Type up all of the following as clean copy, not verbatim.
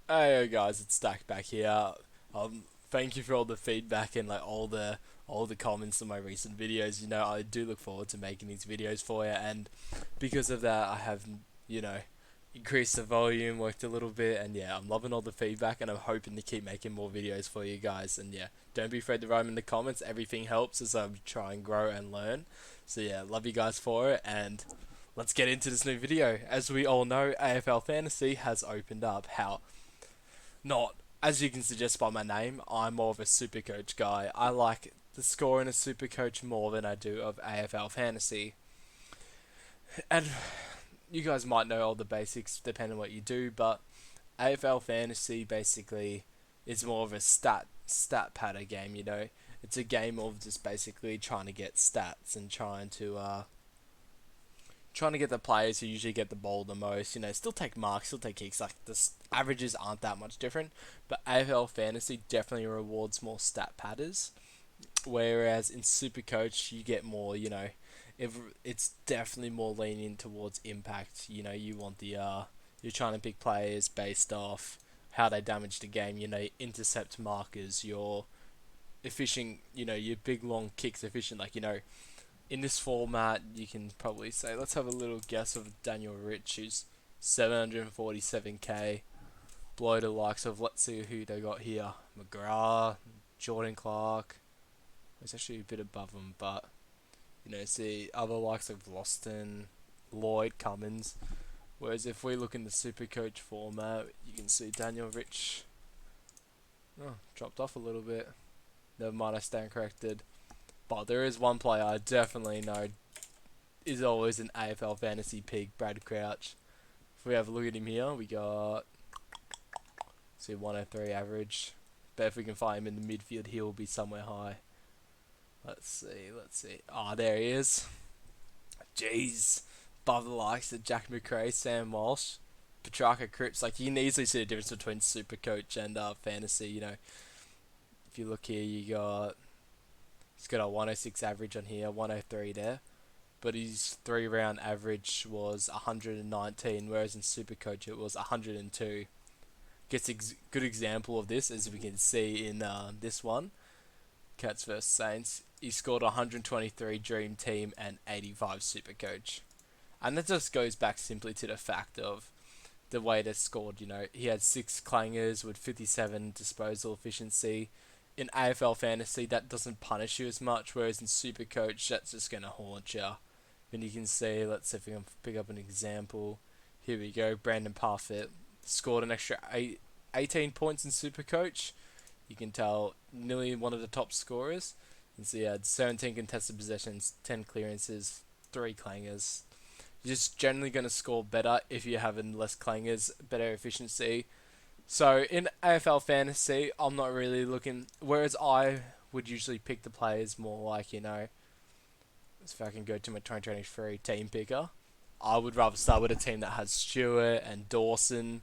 Hey guys, it's Stack back here. Thank you for all the feedback and like all the comments on my recent videos. I do look forward to making these videos for you, and because of that, I have you know increased the volume, worked a little bit, and yeah, I'm loving all the feedback, and I'm hoping to keep making more videos for you guys. And yeah, don't be afraid to write 'em in the comments. Everything helps as I try and grow and learn. So yeah, love you guys for it, and let's get into this new video. As we all know, AFL Fantasy has opened up. How not, as you can suggest by my name, I'm more of a Supercoach guy. I like the score in a Supercoach more than I do of AFL Fantasy. And you guys might know all the basics depending on what you do, but AFL Fantasy basically is more of a stat patter game. It's a game of just basically trying to get stats and trying to get the players who usually get the ball the most. Still take marks, still take kicks. Like averages aren't that much different, but AFL Fantasy definitely rewards more stat patters. Whereas in Supercoach, you get more. If it's definitely more leaning towards impact. You want you're trying to pick players based off how they damage the game. Intercept markers, your efficient. Your big long kicks efficient. In this format, you can probably say, let's have a little guess of Daniel Rich, who's 747k. Below the likes of, let's see who they got here. McGrath, Jordan Clark. It's actually a bit above him, but, see other likes of Loston, Lloyd, Cummins. Whereas if we look in the Supercoach format, you can see Daniel Rich. Oh, dropped off a little bit. Never mind, I stand corrected. But there is one player I definitely know is always an AFL fantasy pig, Brad Crouch. If we have a look at him here, we got, see, 103 average. But if we can find him in the midfield, he will be somewhere high. Let's see. Ah, there he is. Jeez. Above the likes of Jack McRae, Sam Walsh, Petrarca Cripps. Like, you can easily see the difference between Supercoach and fantasy. If you look here, he's got a 106 average on here, 103 there. But his 3 round average was 119, whereas in Supercoach it was 102. Gets a good example of this, as we can see in this one, Cats vs Saints. He scored 123 Dream Team and 85 Supercoach. And that just goes back simply to the fact of the way they scored. He had 6 clangers with 57 disposal efficiency. In AFL Fantasy, that doesn't punish you as much, whereas in Supercoach, that's just going to haunt you. And you can see, let's see if we can pick up an example. Here we go, Brandon Parfitt scored an extra 18 points in Supercoach. You can tell nearly one of the top scorers. And so he had 17 contested possessions, 10 clearances, 3 clangers. You're just generally going to score better if you're having less clangers, better efficiency. So in AFL Fantasy, I'm not really looking. Whereas I would usually pick the players more like, if I can go to my 2023 team picker, I would rather start with a team that has Stewart and Dawson.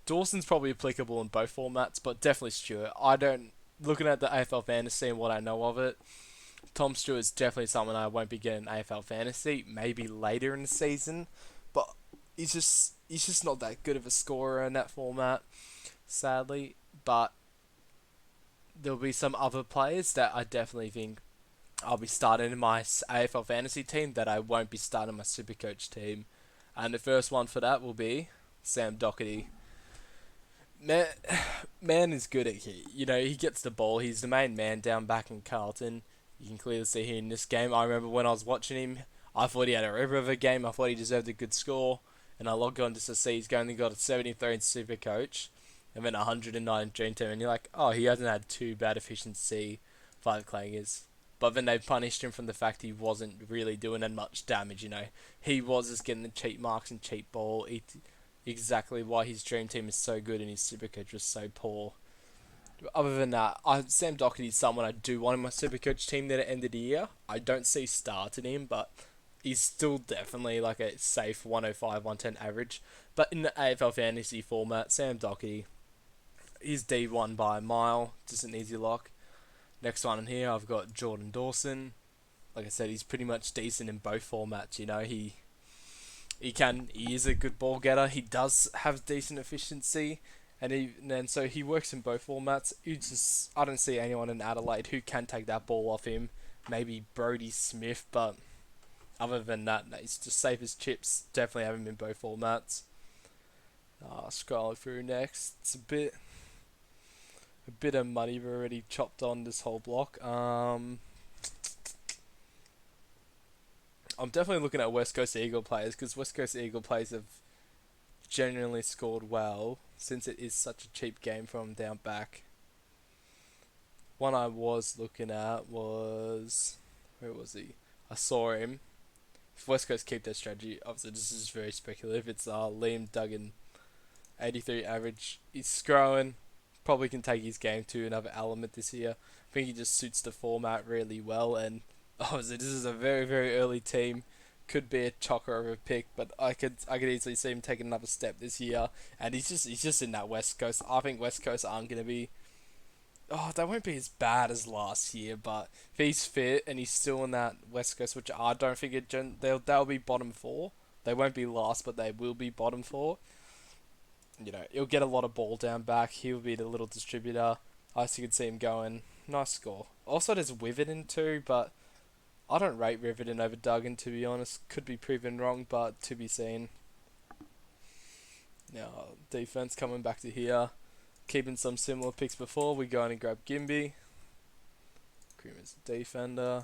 Dawson's probably applicable in both formats, but definitely Stewart. Looking at the AFL Fantasy and what I know of it, Tom Stewart's definitely someone I won't be getting AFL Fantasy. Maybe later in the season, but he's just not that good of a scorer in that format, sadly. But there'll be some other players that I definitely think I'll be starting in my AFL Fantasy team that I won't be starting my Supercoach team. And the first one for that will be Sam Doherty. Man, man is good at it. He gets the ball. He's the main man down back in Carlton. You can clearly see here in this game. I remember when I was watching him, I thought he had a ripper of a game. I thought he deserved a good score. And I logged on just to see he's only got a 73 in Supercoach and then 109 in Dream Team. And you're like, oh, he hasn't had too bad efficiency, 5 clangers. But then they punished him from the fact he wasn't really doing that much damage. He was just getting the cheap marks and cheap ball. Exactly why his Dream Team is so good and his Supercoach was so poor. Other than that, Sam Doherty is someone I do want in my Supercoach team at the end of the year. I don't see starting him, but he's still definitely like a safe 105, 110 average. But in the AFL Fantasy format, Sam Doherty, he's D1 by a mile, just an easy lock. Next one in here, I've got Jordan Dawson. Like I said, he's pretty much decent in both formats. He is a good ball getter. He does have decent efficiency, and so he works in both formats. I don't see anyone in Adelaide who can take that ball off him. Maybe Brody Smith, but other than that, no, he's just safe as chips. Definitely have him in both formats. Scrolling through next, it's a bit of money we've already chopped on this whole block. I'm definitely looking at West Coast Eagle players because West Coast Eagle players have genuinely scored well since it is such a cheap game from down back. One I was looking at was, where was he? I saw him. If West Coast keep their strategy, obviously this is very speculative. It's Liam Duggan, 83 average. He's growing. Probably can take his game to another element this year. I think he just suits the format really well, and obviously this is a very very early team. Could be a chocker of a pick, but I could easily see him taking another step this year. And he's just in that West Coast. I think West Coast aren't gonna be. Oh, they won't be as bad as last year, but if he's fit and he's still in that West Coast, which I don't think they'll be bottom four. They won't be last, but they will be bottom four. He'll get a lot of ball down back. He'll be the little distributor. I also could see him going. Nice score. Also, there's Witherden too, but I don't rate Riverton over Duggan, to be honest. Could be proven wrong, but to be seen. Now, defense coming back to here. Keeping some similar picks before. We go in and grab Gimby. Creamer's defender.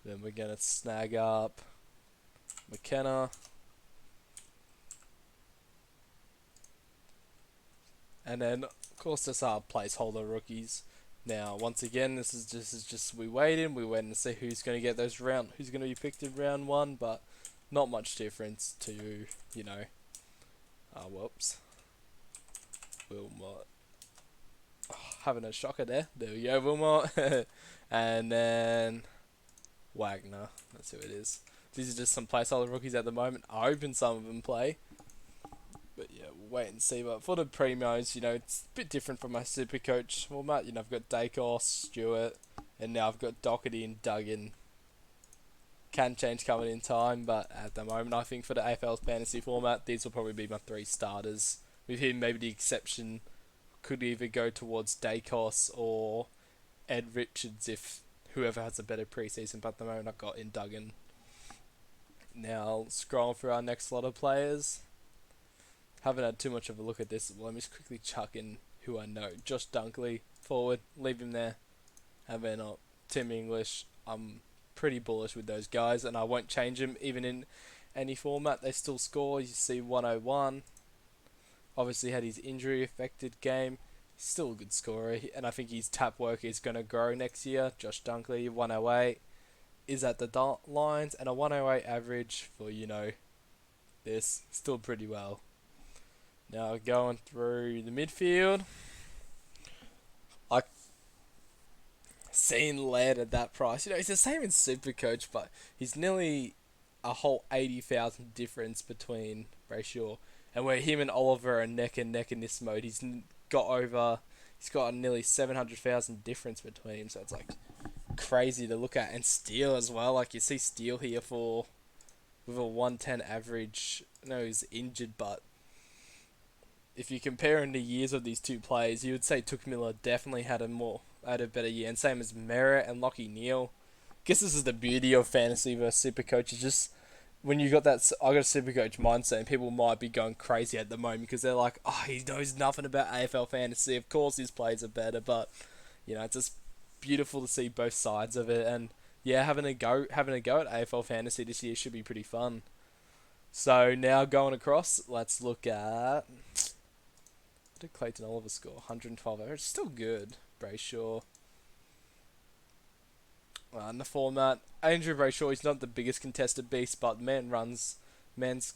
Then we're going to snag up McKenna. And then, of course, there's our placeholder rookies. Now, once again, this is just we waiting to see who's going to get who's going to be picked in round one, but not much difference to whoops, Wilmot. Oh, having a shocker there. There we go, Wilmot, and then Wagner. That's who it is. These are just some placeholder rookies at the moment. I hope some of them play. But yeah, we'll wait and see. But for the primos, it's a bit different from my Supercoach format. I've got Dacos, Stewart, and now I've got Doherty and Duggan. Can change coming in time, but at the moment, I think for the AFL fantasy format, these will probably be my three starters. With him, maybe the exception could either go towards Dacos or Ed Richards if whoever has a better preseason. But at the moment, I've got in Duggan. Now, scrolling through our next lot of players. Haven't had too much of a look at this. Let me just quickly chuck in who I know. Josh Dunkley, forward. Leave him there. And then Tim English. I'm pretty bullish with those guys, and I won't change them even in any format. They still score. You see 101. Obviously had his injury-affected game. Still a good scorer, and I think his tap work is going to grow next year. Josh Dunkley, 108. Is at the lines, and a 108 average for, this. Still pretty well. Now going through the midfield, I seen Laird at that price. He's the same in Supercoach, but he's nearly a whole 80,000 difference between Brayshaw, and where him and Oliver are neck and neck in this mode. He's got a nearly 700,000 difference between him. So it's like crazy to look at, and Steele as well. Like you see Steele here with a 110 average. I know he's injured, but if you compare in the years of these two players, you would say Took Miller definitely had a better year, and same as Merritt and Lockie Neal. Guess this is the beauty of fantasy versus Supercoach. Is just when you got that, I got a Supercoach mindset, and people might be going crazy at the moment because they're like, oh, he knows nothing about AFL fantasy. Of course, his plays are better, but it's just beautiful to see both sides of it, and yeah, having a go at AFL fantasy this year should be pretty fun. So now going across, let's look at. What did Clayton Oliver score? 112 average. Still good. Brayshaw. In the format, Andrew Brayshaw, he's not the biggest contested beast, but man's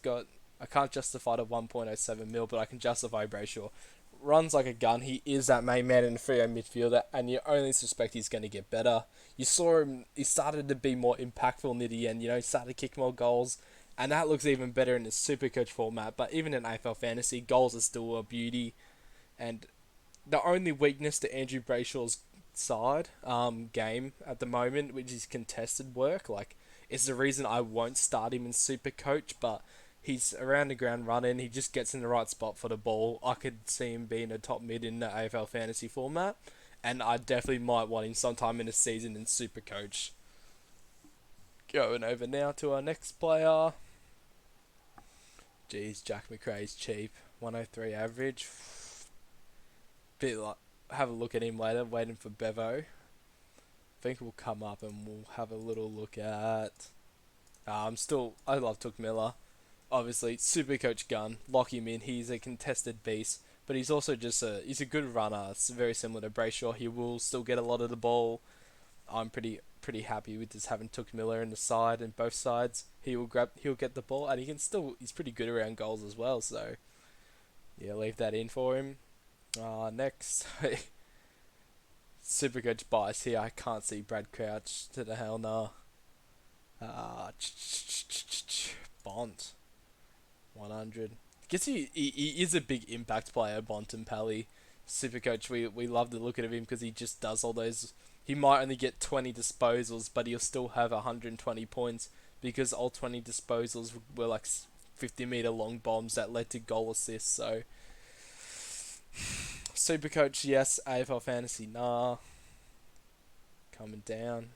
got. I can't justify the 1.07 mil, but I can justify Brayshaw. Runs like a gun. He is that main man in the 3 midfielder, and you only suspect he's going to get better. You saw him. He started to be more impactful near the end. He started to kick more goals. And that looks even better in the Supercoach format. But even in AFL Fantasy, goals are still a beauty. And the only weakness to Andrew Brayshaw's game at the moment, which is contested work. Like, is the reason I won't start him in Supercoach, but he's around the ground running. He just gets in the right spot for the ball. I could see him being a top mid in the AFL fantasy format, and I definitely might want him sometime in the season in Supercoach. Going over now to our next player. Geez, Jack Macrae's cheap. 103 average. Bit like, have a look at him later, waiting for Bevo. I think we'll come up and we'll have a little look at. I love Took Miller. Obviously, super coach gun. Lock him in. He's a contested beast, but he's also he's a good runner. It's very similar to Brayshaw. He will still get a lot of the ball. I'm pretty happy with just having Took Miller in the side and both sides. He'll get the ball and he's pretty good around goals as well. So yeah, leave that in for him. Next. Supercoach bias here. I can't see Brad Crouch. To the hell no. Bont. 100. Guess he is a big impact player, Bontempelli. Supercoach, we love the look at him because he just does all those. He might only get 20 disposals, but he'll still have 120 points because all 20 disposals were like 50-meter long bombs that led to goal assists. So, Supercoach, yes. AFL Fantasy, nah. Coming down.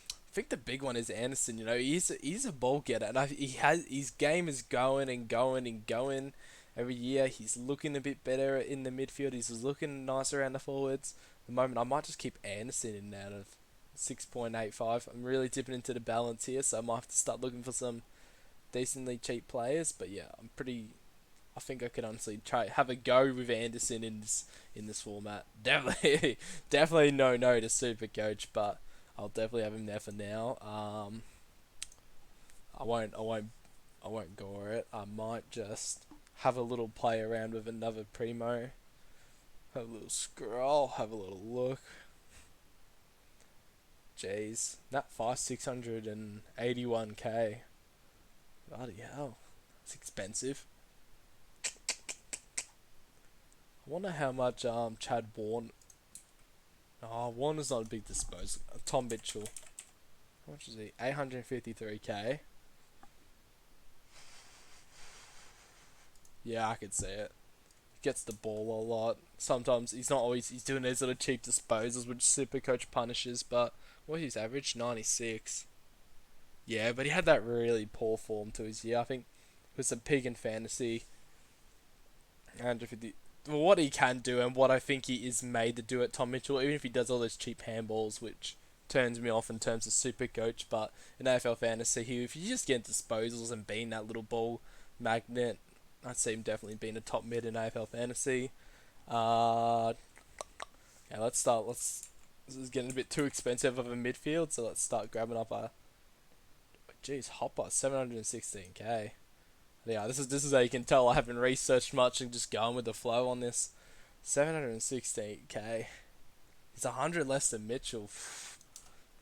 I think the big one is Anderson. You know, he's a ball getter, and his game is going and going and going. Every year he's looking a bit better in the midfield. He's looking nice around the forwards. At the moment, I might just keep Anderson in out of 6.85. I'm really dipping into the balance here, so I might have to start looking for some decently cheap players. But yeah, I think I could honestly have a go with Anderson in this format. Definitely no to Supercoach, but I'll definitely have him there for now. I won't gore it. I might just have a little play around with another Primo. Have a little scroll. Have a little look. Jeez, that 681k. Bloody hell, it's expensive. I wonder how much Chad Warren. Oh, Warner's not a big disposal. Tom Mitchell. How much is he? 853k. Yeah, I could see it. Gets the ball a lot. Sometimes he's doing these little cheap disposals which Supercoach punishes, but what's his average? 96. Yeah, but he had that really poor form to his year. I think it was a pig in fantasy. 150. What he can do and what I think he is made to do at Tom Mitchell, even if he does all those cheap handballs, which turns me off in terms of Supercoach, but in AFL Fantasy, if you just get disposals and being that little ball magnet, I'd see him definitely being a top mid in AFL Fantasy. Yeah, let's start. This is getting a bit too expensive of a midfield, so let's start grabbing up a. Jeez, Hopper, 716k. Yeah, this is how you can tell I haven't researched much and just going with the flow on this. 716k. He's 100 less than Mitchell.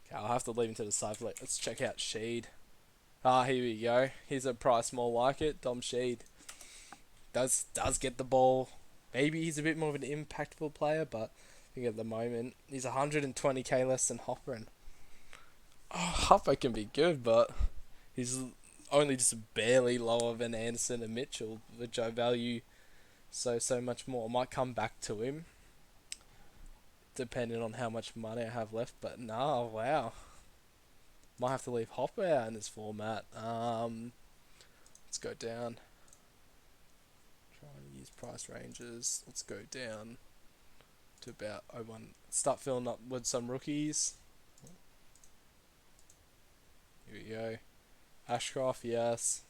Okay, I'll have to leave him to the side. Let's check out Sheed. Here we go. Here's a price more like it. Dom Sheed does get the ball. Maybe he's a bit more of an impactful player, but I think at the moment he's 120k less than Hopper. And Hopper can be good, but he's only just barely lower than Anderson and Mitchell, which I value so much more. I might come back to him, depending on how much money I have left. But no, wow, might have to leave Hopper out in this format. Let's go down. Try and use price ranges. Let's go down to about 01. Start filling up with some rookies. Here we go. Ashcroft, yes.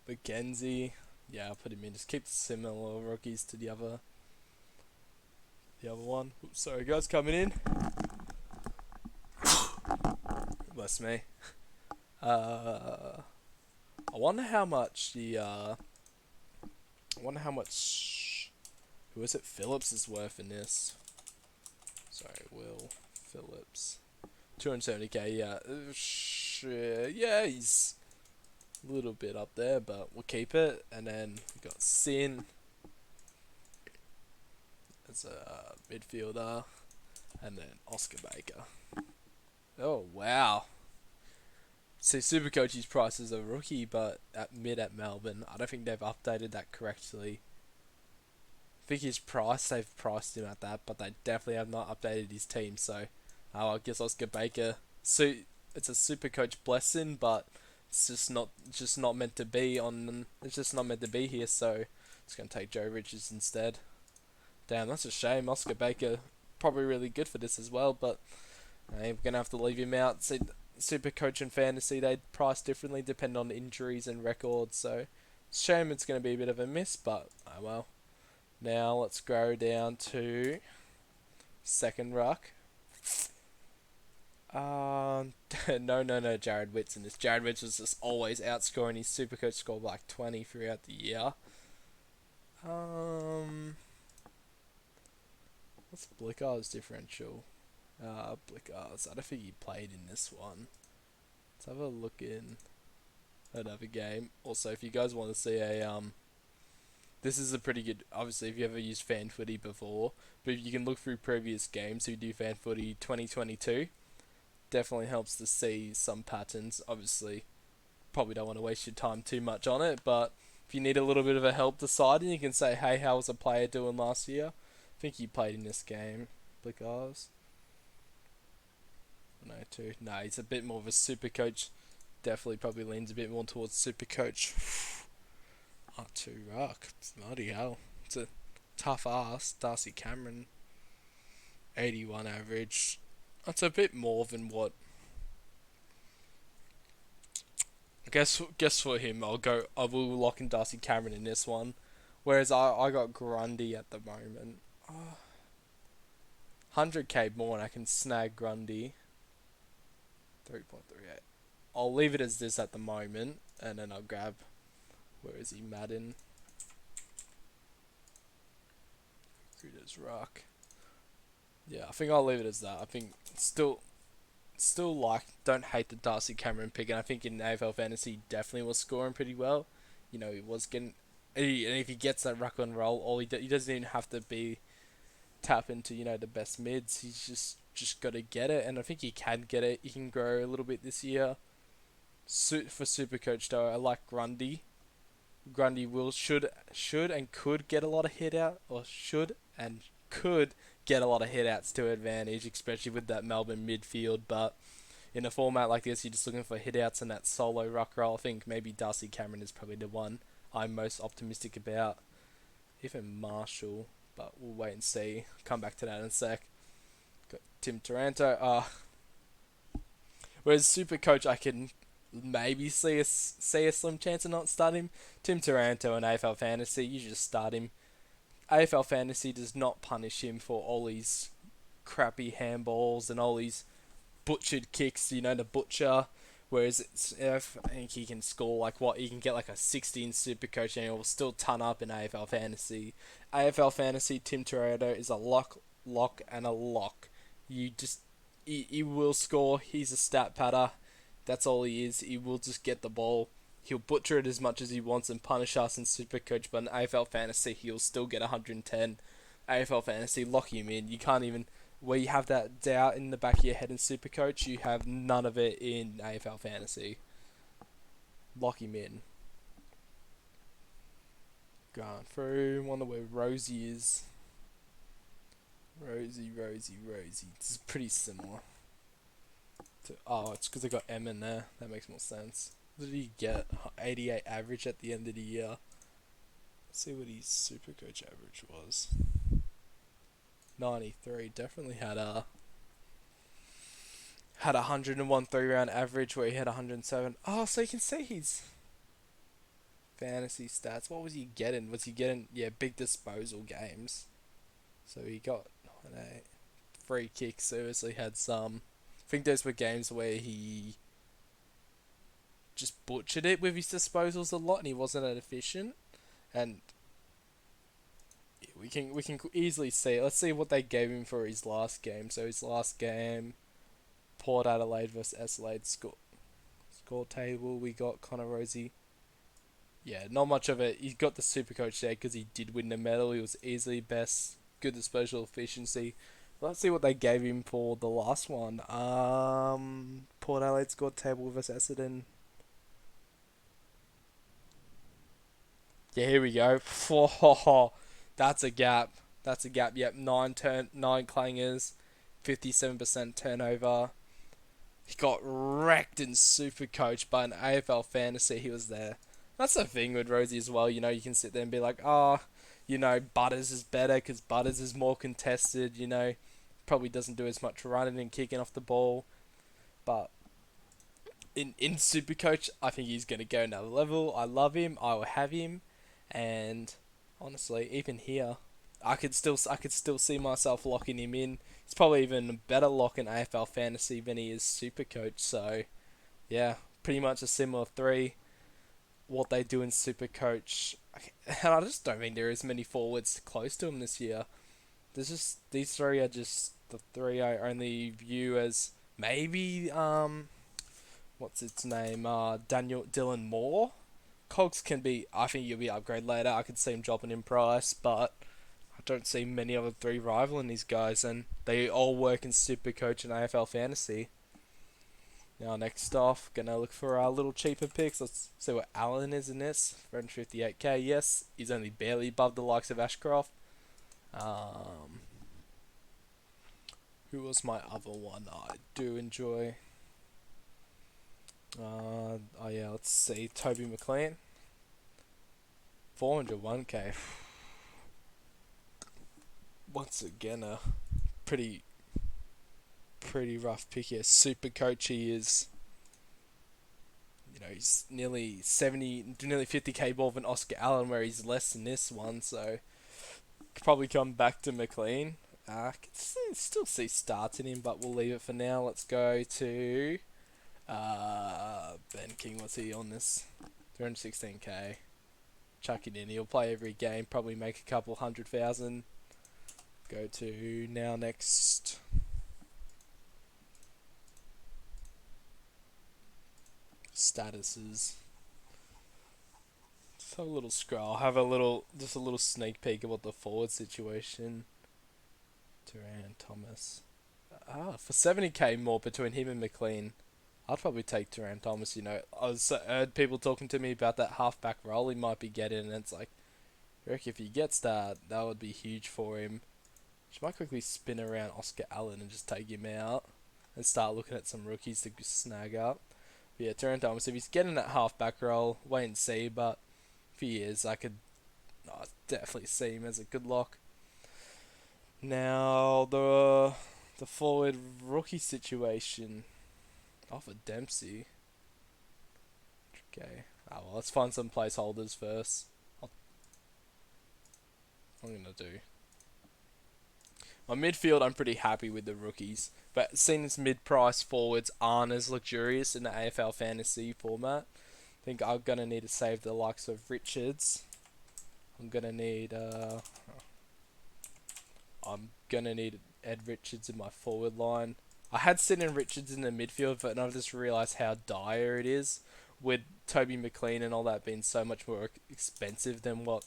McKenzie, yeah, I'll put him in. Just keep similar rookies to the other one. Oops, sorry guys, coming in. Bless me. I wonder how much who is it? Phillips is worth in this. Sorry, Will Phillips. 270k, yeah. Yeah, he's a little bit up there, but we'll keep it. And then we got Sin as a midfielder. and then Oscar Baker. Oh wow! See, Supercoach's price is a rookie, but at mid at Melbourne, I don't think they've updated that correctly. I think his price, they've priced him at that, but they definitely have not updated his team. So, I guess Oscar Baker. So it's a Supercoach blessing, but it's just not meant to be on. It's just not meant to be here. So it's gonna take Joe Richards instead. Damn, that's a shame. Oscar Baker probably really good for this as well, but we're gonna have to leave him out. See, Supercoach and fantasy they price differently depending on injuries and records. So shame it's gonna be a bit of a miss, but oh well. Now let's go down to second ruck. No, Jared Witts in this. Jared Witts was just always outscoring his Supercoach score by like 20 throughout the year. What's Blickar's differential? Blickar's. I don't think he played in this one. Let's have a look in another game. Also, if you guys want to see this is a pretty good. Obviously, if you ever used Fan Footy before, but if you can look through previous games who do Fan Footy 2022, definitely helps to see some patterns. Obviously, probably don't want to waste your time too much on it, but if you need a little bit of a help deciding, you can say, hey, how was a player doing last year? I think he played in this game. Blickars. No, too. No, he's a bit more of a super coach. Definitely probably leans a bit more towards super coach. R2 Ruck. Bloody hell. It's a tough ass. Darcy Cameron. 81 average. That's a bit more than what. Guess for him, I will lock in Darcy Cameron in this one. Whereas I got Grundy at the moment. 100k more and I can snag Grundy. 3.38. I'll leave it as this at the moment, and then I'll grab. Where is he? Madden. Recruiters Rock. Yeah, I think I'll leave it as that. I think still like don't hate the Darcy Cameron pick, and I think in AFL fantasy he definitely was scoring pretty well. You know, he was getting. And if he gets that ruck on roll, he doesn't even have to be tap into the best mids. He's just got to get it, and I think he can get it. He can grow a little bit this year. For Supercoach though, I like Grundy. Grundy should and could get a lot of hit out, or should and could get a lot of hit outs to advantage, especially with that Melbourne midfield. But in a format like this, you're just looking for hit outs and that solo ruck roll. I think maybe Darcy Cameron is probably the one I'm most optimistic about. Even Marshall, but we'll wait and see. Come back to that in a sec. Got Tim Taranto. Whereas Supercoach, I can maybe see a slim chance of not starting him. Tim Taranto in AFL Fantasy, you just start him. AFL Fantasy does not punish him for all these crappy handballs and all these butchered kicks, the butcher. Whereas I think he can score he can get like a 16 Supercoach and he'll still ton up in AFL Fantasy. AFL Fantasy, Tim Taranto is a lock, and a lock. He will score. He's a stat patter. That's all he is. He will just get the ball. He'll butcher it as much as he wants and punish us in Supercoach, but in AFL Fantasy, he'll still get 110. AFL Fantasy, lock him in. You can't even. Where you have that doubt in the back of your head in Supercoach, you have none of it in AFL Fantasy. Lock him in. Going through. Wonder where Rosie is. Rosie. This is pretty similar. It's because I got M in there. That makes more sense. What did he get? 88 average at the end of the year. Let's see what his Supercoach average was. 93. Definitely had a 101 3-round average where he had 107. Oh, so you can see his fantasy stats. What was he getting? Big disposal games. So he got free kicks. Seriously had some. I think those were games where he just butchered it with his disposals a lot and he wasn't that efficient. And we can easily see it. Let's see what they gave him for his last game. So his last game, Port Adelaide versus Adelaide score table. We got Connor Rosie. Yeah, not much of it. He got the Supercoach there because he did win the medal. He was easily best. Good disposal efficiency. Let's see what they gave him for the last one. Port Adelaide scored table versus Essendon. Yeah, here we go. That's a gap. That's a gap. Yep, nine clangers, 57% turnover. He got wrecked in Supercoach, but in AFL Fantasy he was there. That's the thing with Rosie as well. You can sit there and be like, Butters is better because Butters is more contested. Probably doesn't do as much running and kicking off the ball, but in Supercoach, I think he's gonna go another level. I love him. I will have him, and honestly, even here, I could still see myself locking him in. He's probably even a better lock in AFL fantasy than he is Supercoach. So yeah, pretty much a similar three. What they do in Supercoach, and I just don't think there is many forwards close to him this year. There's just these three are just the three I only view as maybe what's its name? Daniel Dylan Moore. Cogs can be. I think he'll be upgrade later. I could see him dropping in price, but I don't see many other three rivaling these guys, and they all work in Supercoach and AFL Fantasy. Now, next off, gonna look for our little cheaper picks. Let's see what Allen is in this. 158k. Yes, he's only barely above the likes of Ashcroft. Um, who was my other one I do enjoy? Oh yeah, let's see. Toby McLean. 401k. Once again, a pretty pretty rough pick here. Super coach he is. He's nearly 70, nearly 50k more than Oscar Allen, where he's less than this one. So could probably come back to McLean. I could still see starts in him, but we'll leave it for now. Let's go to Ben King. What's he on this? 316k. Chuck it in. He'll play every game. Probably make a couple 100,000. Go to now next. Statuses. Just have a little scroll. Just a little sneak peek of what the forward situation. Duran Thomas. For 70k more between him and McLean, I'd probably take Duran Thomas. Heard people talking to me about that halfback role he might be getting, and it's like, I reckon if he gets that would be huge for him. She might quickly spin around Oscar Allen and just take him out and start looking at some rookies to snag up. But yeah, Duran Thomas, if he's getting that halfback role, wait and see, but if he is, I could definitely see him as a good lock. Now, the forward rookie situation. Off of Dempsey. Okay. Well, let's find some placeholders first. I'm going to do. My midfield, I'm pretty happy with the rookies. But seeing as mid-price forwards aren't as luxurious in the AFL fantasy format, I think I'm going to need to save the likes of Richards. I'm going to need Ed Richards in my forward line. I had Sid and Richards in the midfield, but I've just realised how dire it is with Toby McLean and all that being so much more expensive than what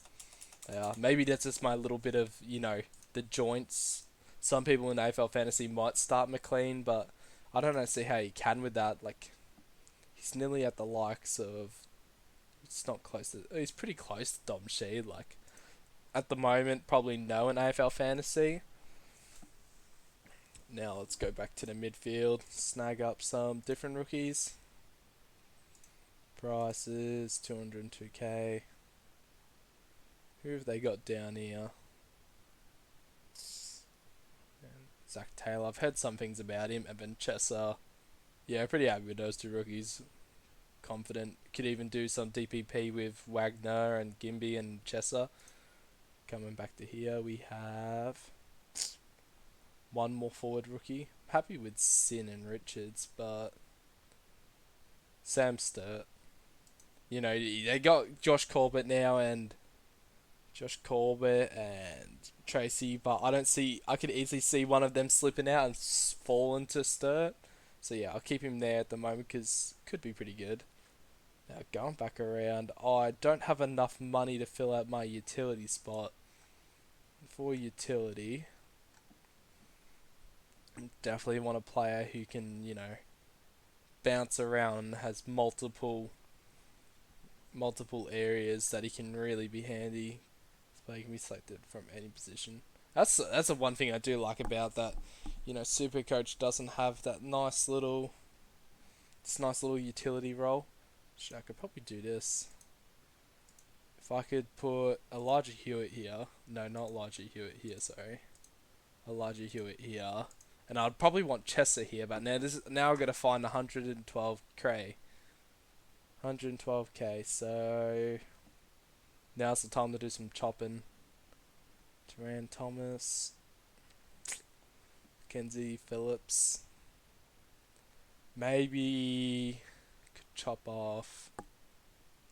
they are. Maybe that's just my little bit of, the joints. Some people in AFL Fantasy might start McLean, but I don't see how you can with that. Like, he's nearly at the likes of... It's not close to... He's pretty close to Dom Sheed. Like, at the moment, probably no in AFL Fantasy. Now let's go back to the midfield, snag up some different rookies. Prices, 202k. Who have they got down here? Zach Taylor. I've heard some things about him. Evan Chesser. Yeah, pretty happy with those two rookies. Confident. Could even do some DPP with Wagner and Gimby and Chesser. Coming back to here, we have one more forward rookie. Happy with Sin and Richards, but Sam Sturt. They got Josh Corbett now and Tracy, but I could easily see one of them slipping out and fall into Sturt. So yeah, I'll keep him there at the moment because could be pretty good. Now going back around, I don't have enough money to fill out my utility spot. For utility, Definitely want a player who can, bounce around and has multiple areas that he can really be handy. So he can be selected from any position. That's the one thing I do like about that. Supercoach doesn't have that nice little utility role. Shit, I could probably do this. If I could put Elijah Hewitt here. No, not Elijah Hewitt here, sorry. Elijah Hewitt here. And I'd probably want Chesser here, but now I've got to find 112 Cray. 112k, so now's the time to do some chopping. Duran Thomas, Kenzie Phillips. Maybe could chop off.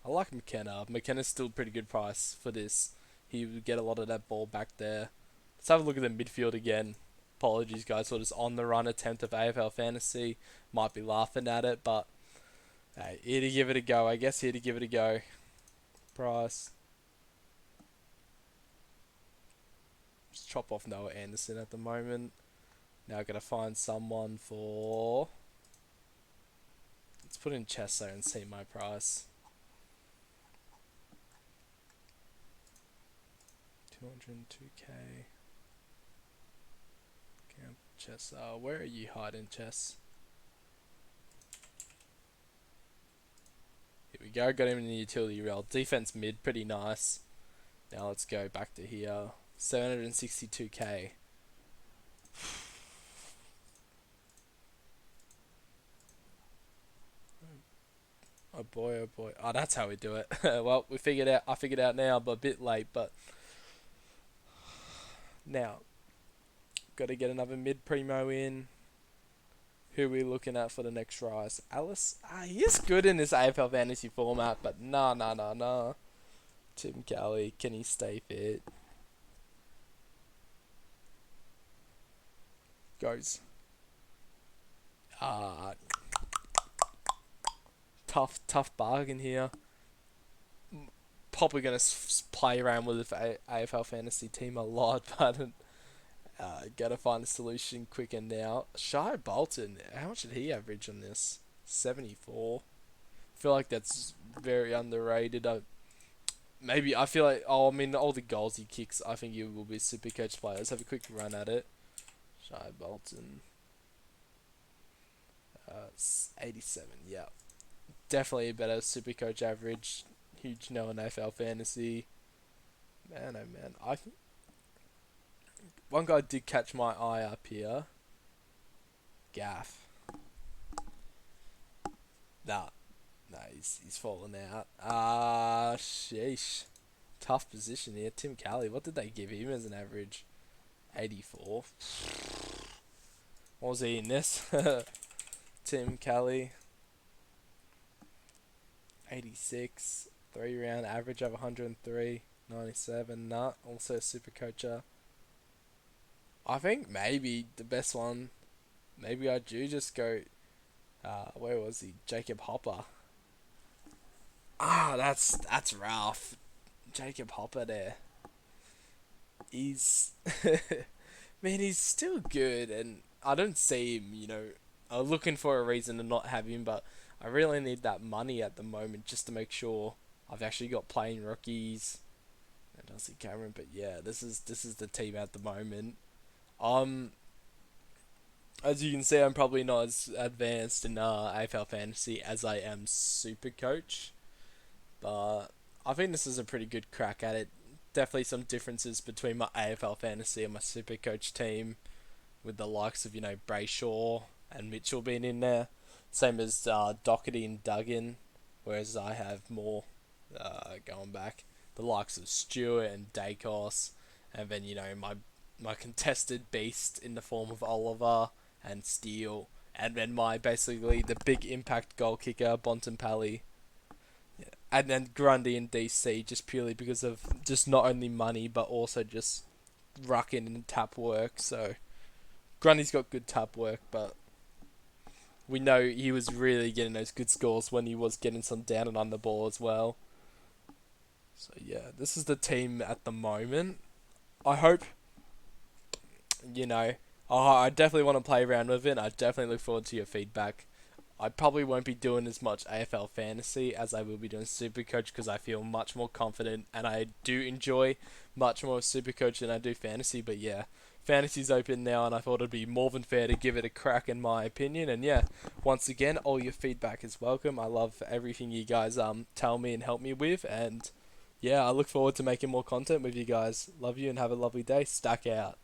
I like McKenna. McKenna's still a pretty good price for this. He would get a lot of that ball back there. Let's have a look at the midfield again. Apologies, guys, for this on the run attempt of AFL Fantasy. Might be laughing at it, but hey, here to give it a go. I guess here to give it a go. Price. Just chop off Noah Anderson at the moment. Now I gotta find someone for. Let's put in Chesso and see my price. 202k. Camp Chess. Where are you hiding, Chess? Here we go. Got him in the utility role. Defense mid, pretty nice. Now let's go back to here. 762k. Oh boy, oh boy. Oh, that's how we do it. Well, I figured out now, but a bit late, but now got to get another mid primo in. Who are we looking at for the next rise? Alice? He is good in this AFL fantasy format, but nah. Tim Kelly, can he stay fit? Goes. Tough bargain here. Probably gonna play around with the AFL fantasy team a lot, but gotta find a solution quicker now. Shai Bolton, how much did he average on this? 74. I feel like that's very underrated. Maybe I feel like I mean all the goals he kicks, I think he will be Supercoach player. Let's have a quick run at it. Shai Bolton. 87. Yeah, definitely a better Supercoach average. Huge no in AFL fantasy. Man, oh man, one guy did catch my eye up here. Gaff. Nah, he's fallen out. Sheesh. Tough position here. Tim Kelly, what did they give him as an average? 84. What was he in this? Tim Kelly. 86. 3 round average of 103. 97. Nah, also a super coacher. I think maybe the best one. Maybe I do just go. Where was he? Jacob Hopper. That's rough. Jacob Hopper there. He's man, he's still good, and I don't see him. I'm looking for a reason to not have him, but I really need that money at the moment just to make sure I've actually got playing rookies. I don't see Cameron, but yeah, this is the team at the moment. As you can see, I'm probably not as advanced in AFL Fantasy as I am Supercoach, but I think this is a pretty good crack at it. Definitely some differences between my AFL Fantasy and my Supercoach team, with the likes of Brayshaw and Mitchell being in there, same as Doherty and Duggan, whereas I have more going back the likes of Stewart and Dacos, and then my contested beast in the form of Oliver and Steele, and then my basically the big impact goal kicker Bontempelli, and then Grundy and DC, just purely because of just not only money but also just rucking and tap work. So Grundy's got good tap work, but we know he was really getting those good scores when he was getting some down and under ball as well. So yeah, this is the team at the moment. I hope Oh, I definitely want to play around with it. I definitely look forward to your feedback. I probably won't be doing as much AFL fantasy as I will be doing Supercoach because I feel much more confident and I do enjoy much more Supercoach than I do fantasy. But yeah, fantasy's open now and I thought it'd be more than fair to give it a crack in my opinion. And yeah, once again, all your feedback is welcome. I love everything you guys tell me and help me with. And yeah, I look forward to making more content with you guys. Love you and have a lovely day. Stack out.